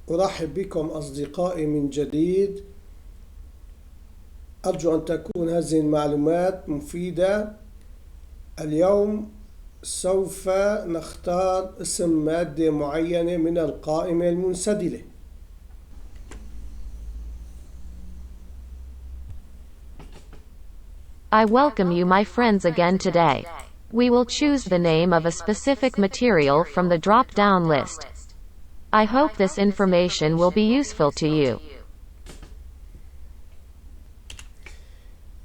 أرحب بكم أصدقائي من جديد. أرجو أن تكون هذه المعلومات مفيدة. اليوم سوف نختار اسم مادة معينة من القائمة المنسدلة. I welcome you, my friends, again today. We will choose the name of a specific material from the drop-down list. I hope this information will be useful to you.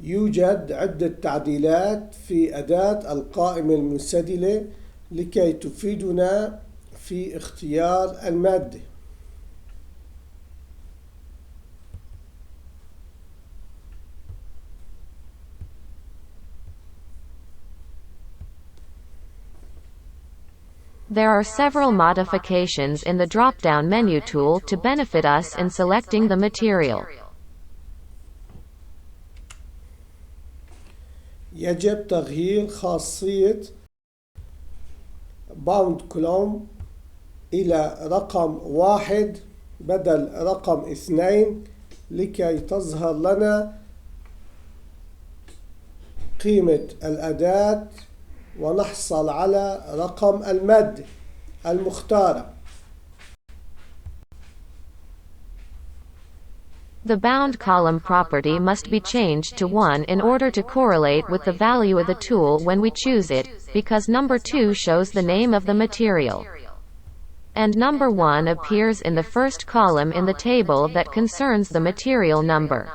يوجد عدة تعديلات في أداة القائمة المنسدلة لكي تفيدنا في اختيار المادة. There are several modifications in the drop-down menu tool to benefit us in selecting the material. يجب تغيير خاصية باوند كولوم إلى رقم 1 بدل رقم 2 لكي تظهر لنا قيمة الأداة ونحصل على رقم المادة المختارة. The bound column property must be changed to 1 in order to correlate with the value of the tool when we choose it, because number 2 shows the name of the material. And number 1 appears in the first column in the table that concerns the material number.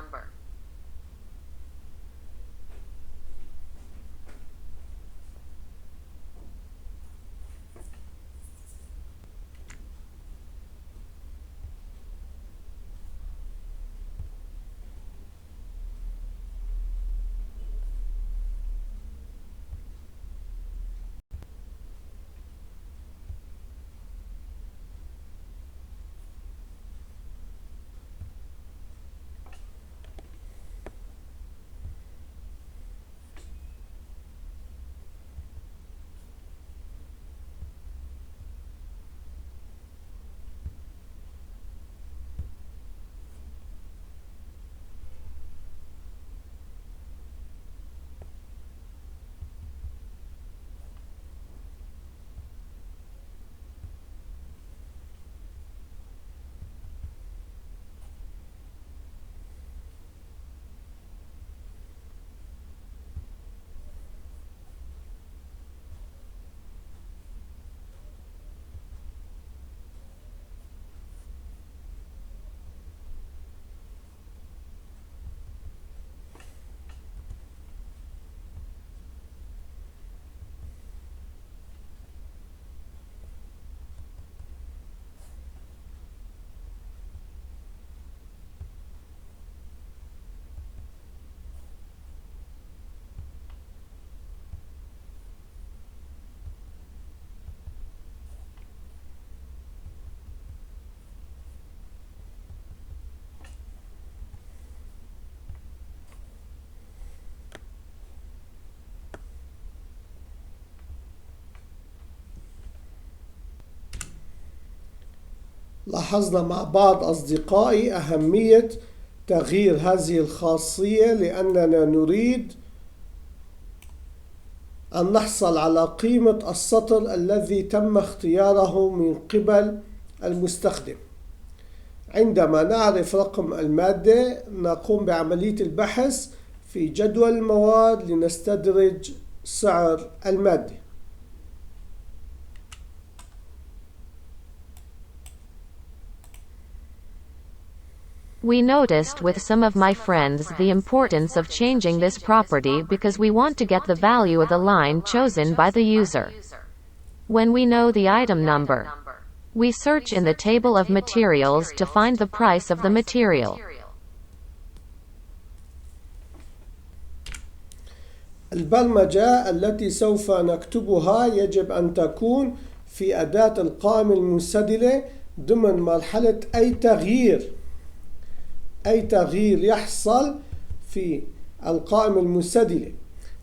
لاحظنا مع بعض أصدقائي أهمية تغيير هذه الخاصية لأننا نريد أن نحصل على قيمة السطر الذي تم اختياره من قبل المستخدم. عندما نعرف رقم المادة نقوم بعملية البحث في جدول المواد لنستدرج سعر المادة. We noticed with some of my friends the importance of changing this property because we want to get the value of the line chosen by the user. When we know the item number, we search in the table of materials to find the price of the material. البرمجة التي سوف نكتبها يجب أن تكون في أداة القائمة المنسدلة ضمن مرحلة أي تغيير يحصل في القائمة المنسدلة.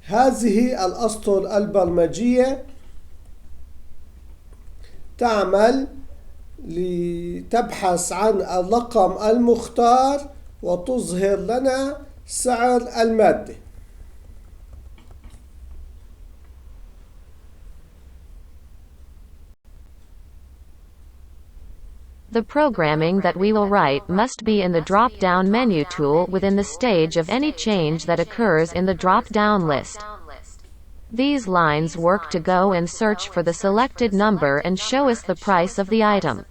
هذه الأسطر البرمجية تعمل لتبحث عن الرقم المختار وتظهر لنا سعر المادة. The programming that we will write must be in the drop-down menu tool within the stage of any change that occurs in the drop-down list. These lines work to go and search for the selected number and show us the price of the item.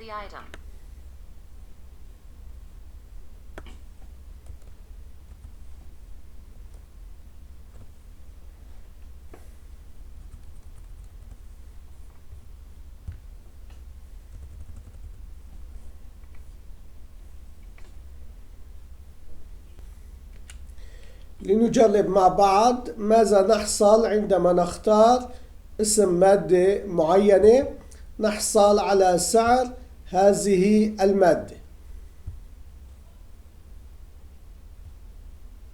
لنجرب مع بعض ماذا نحصل عندما نختار اسم مادة معينة. نحصل على سعر هذه المادة.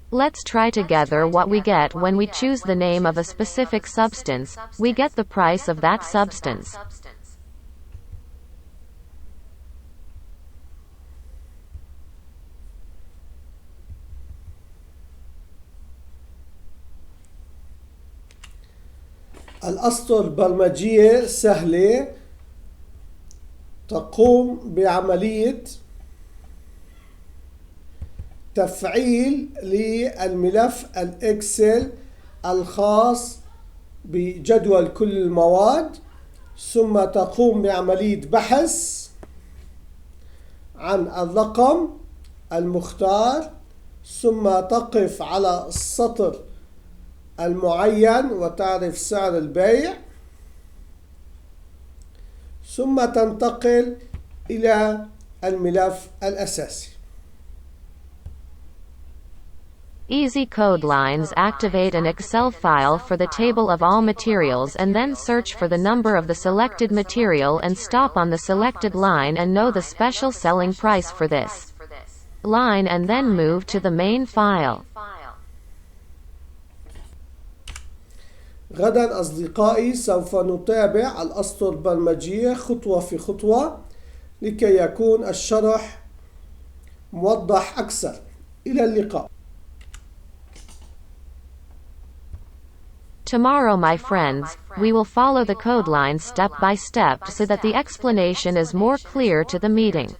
Let's try together what we get when we choose the name of a specific substance. We get the price of that substance. الأسطر البرمجية سهلة، تقوم بعملية تفعيل للملف الإكسل الخاص بجدول كل المواد، ثم تقوم بعملية بحث عن الرقم المختار، ثم تقف على السطر المعين وتعرف سعر البيع، ثم تنتقل إلى الملف الأساسي. Easy code lines activate an Excel file for the table of all materials and then search for the number of the selected material and stop on the selected line and know the special selling price for this line and then move to the main file. غدا أصدقائي سوف نتابع الأسطر البرمجية خطوة في خطوة لكي يكون الشرح موضح أكثر. إلى اللقاء. Tomorrow, my friends, we will follow the code line step by step so that the explanation is more clear to the meeting.